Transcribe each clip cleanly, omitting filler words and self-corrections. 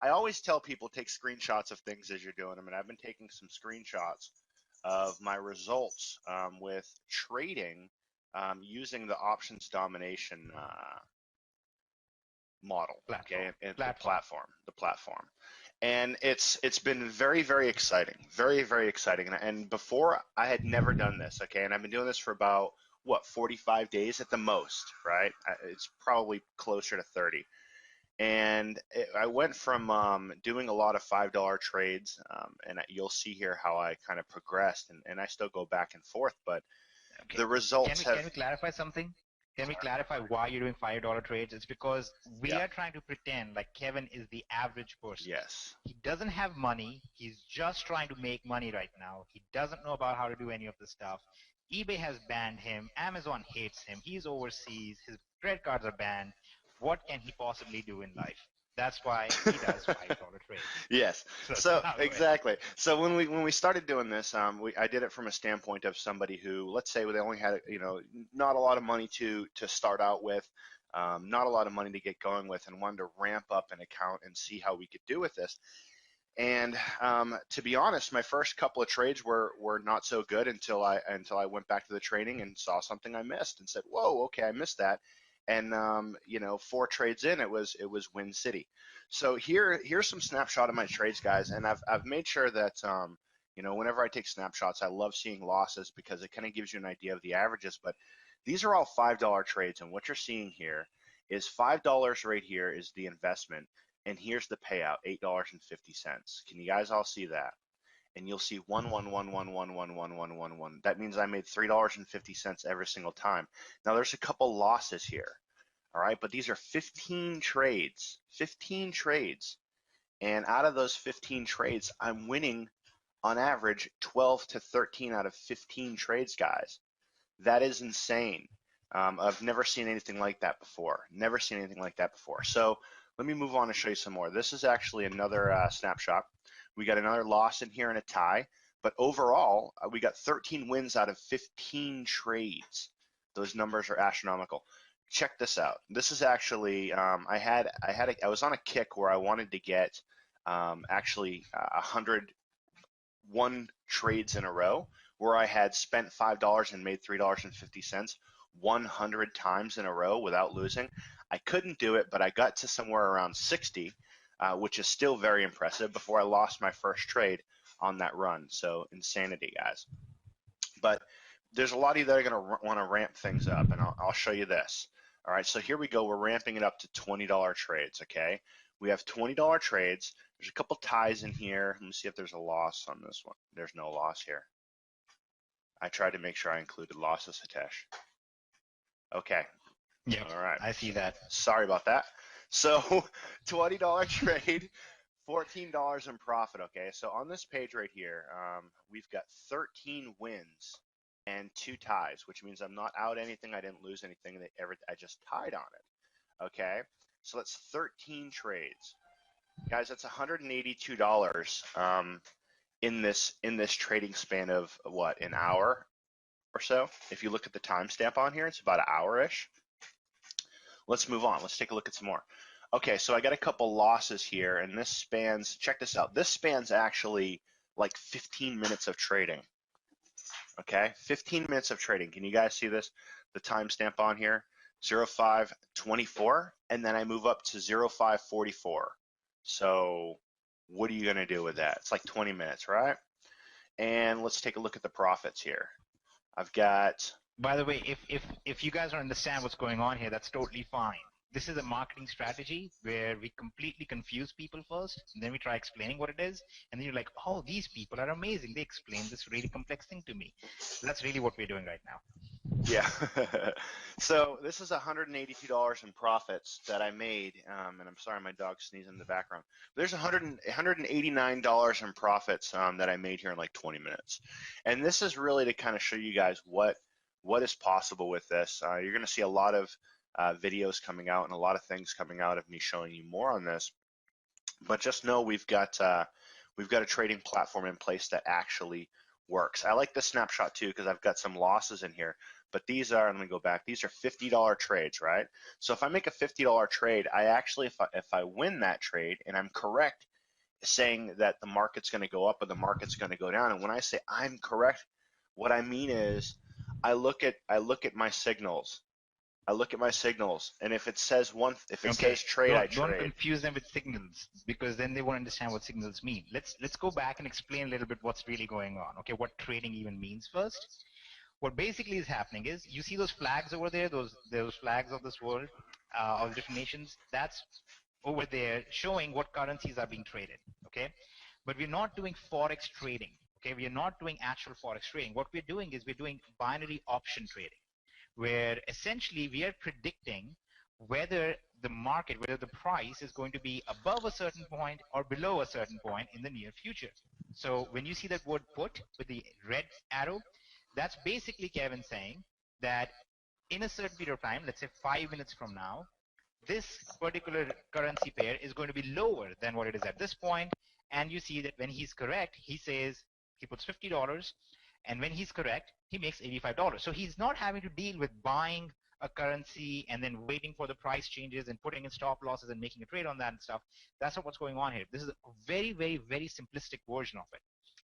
I always tell people take screenshots of things as you're doing them, and I've been taking some screenshots of my results with trading using the options domination model, okay, and the platform. And it's been very, very exciting, very, very exciting. And before, I had never done this, okay, and I've been doing this for about, what, 45 days at the most, right? It's probably closer to 30. And I went from doing a lot of $5 trades, and you'll see here how I kind of progressed, and I still go back and forth, but Okay. the results Can we clarify something? Can we clarify why you're doing $5 trades? It's because we are trying to pretend like Kevin is the average person. Yes. He doesn't have money. He's just trying to make money right now. He doesn't know about how to do any of this stuff. eBay has banned him. Amazon hates him. He's overseas. His credit cards are banned. What can he possibly do in life? That's why he does $5 trades. Yes. So exactly. So when we started doing this, I did it from a standpoint of somebody who, let's say, they only had, not a lot of money to start out with, not a lot of money to get going with, and wanted to ramp up an account and see how we could do with this. And to be honest, my first couple of trades were not so good until I went back to the training and saw something I missed and said, whoa, okay, I missed that. And 4 trades in, it was Win City. So here's some snapshot of my trades, guys, and I've made sure that whenever I take snapshots, I love seeing losses because it kind of gives you an idea of the averages. But these are all $5 trades, and what you're seeing here is $5 right here is the investment, and here's the payout, $8.50. Can you guys all see that? And you'll see 1. That means I made $3.50 every single time. Now there's a couple losses here, all right, but these are 15 trades, and out of those 15 trades, I'm winning on average 12 to 13 out of 15 trades, guys. That is insane. I've never seen anything like that before. So let me move on and show you some more. This is actually another snapshot. We got another loss in here and a tie, but overall, we got 13 wins out of 15 trades. Those numbers are astronomical. Check this out. This is actually I was on a kick where I wanted to get actually 101 trades in a row, where I had spent $5 and made $3.50 100 times in a row without losing. I couldn't do it, but I got to somewhere around 60. Which is still very impressive, before I lost my first trade on that run. So insanity, guys. But there's a lot of you that are going to want to ramp things up, and I'll show you this. All right, so here we go. We're ramping it up to $20 trades, okay? We have $20 trades. There's a couple ties in here. Let me see if there's a loss on this one. There's no loss here. I tried to make sure I included losses, Hitesh. Okay. Yeah. All right. I see that. Sorry about that. So $20 trade, $14 in profit, okay? So on this page right here, we've got 13 wins and 2 ties, which means I'm not out anything, I didn't lose anything, I just tied on it, okay? So that's 13 trades. Guys, that's $182 in this trading span of, what, an hour or so? If you look at the timestamp on here, it's about an hour-ish. Let's move on. Let's take a look at some more. Okay, so I got a couple losses here, and this spans, check this out, this spans actually like 15 minutes of trading. Okay, 15 minutes of trading. Can you guys see this? The timestamp on here, 05:24, and then I move up to 05:44. So what are you going to do with that? It's like 20 minutes, right? And let's take a look at the profits here. I've got... By the way, if you guys don't understand what's going on here, that's totally fine. This is a marketing strategy where we completely confuse people first, and then we try explaining what it is, and then you're like, oh, these people are amazing. They explain this really complex thing to me. So that's really what we're doing right now. Yeah. So this is $182 in profits that I made, and I'm sorry, my dog's sneezing in the background. There's $189 in profits that I made here in like 20 minutes. And this is really to kind of show you guys what is possible with this. You're going to see a lot of videos coming out and a lot of things coming out of me showing you more on this. But just know we've got a trading platform in place that actually works. I like this snapshot too because I've got some losses in here. But these are, let me go back, these are $50 trades, right? So if I make a $50 trade, I actually, if I win that trade and I'm correct saying that the market's going to go up or the market's going to go down, and when I say I'm correct, what I mean is I look at my signals. I look at my signals, and if it says Okay, trade, I don't trade. confuse them with signals, because then they won't understand what signals mean. Let's go back and explain a little bit what's really going on. Okay, what trading even means first. What basically is happening is you see those flags over there, those flags of this world, of different nations. That's over there showing what currencies are being traded. Okay, but we're not doing forex trading. Okay, we are not doing actual forex trading. What we're doing is we're doing binary option trading, where essentially we are predicting whether the market, whether the price is going to be above a certain point or below a certain point in the near future. So when you see that word put with the red arrow, that's basically Kevin saying that in a certain period of time, let's say 5 minutes from now, this particular currency pair is going to be lower than what it is at this point. And you see that when he's correct, he says he puts $50, and when he's correct, he makes $85. So he's not having to deal with buying a currency and then waiting for the price changes and putting in stop losses and making a trade on that and stuff. That's not what's going on here. This is a very, very, very simplistic version of it.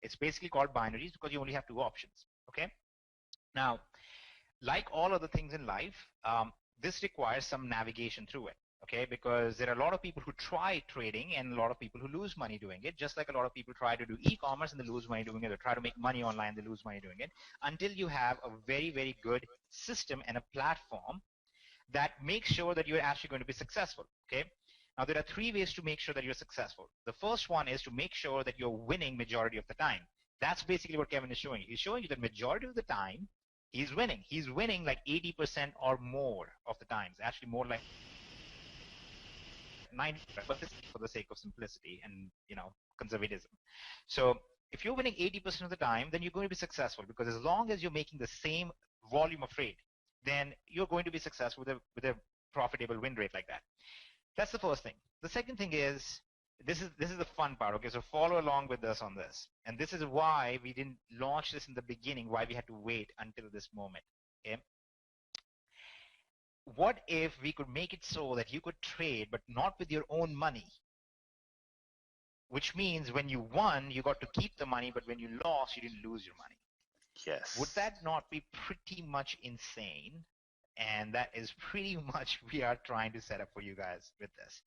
It's basically called binaries because you only have two options. Okay. Now, like all other things in life, this requires some navigation through it. Okay, because there are a lot of people who try trading and a lot of people who lose money doing it, just like a lot of people try to do e-commerce and they lose money doing it, or try to make money online, they lose money doing it, until you have a very, very good system and a platform that makes sure that you're actually going to be successful. Okay. Now, there are three ways to make sure that you're successful. The first one is to make sure that you're winning majority of the time. That's basically what Kevin is showing you. He's showing you that majority of the time, he's winning. He's winning like 80% or more of the times, actually more like 90, but this is for the sake of simplicity and, conservatism. So if you're winning 80% of the time, then you're going to be successful, because as long as you're making the same volume of trade, then you're going to be successful with a profitable win rate like that. That's the first thing. The second thing is, this is the fun part. Okay, so follow along with us on this. And this is why we didn't launch this in the beginning, why we had to wait until this moment. Okay. What if we could make it so that you could trade, but not with your own money? Which means when you won, you got to keep the money, but when you lost, you didn't lose your money. Yes. Would that not be pretty much insane? And that is pretty much we are trying to set up for you guys with this.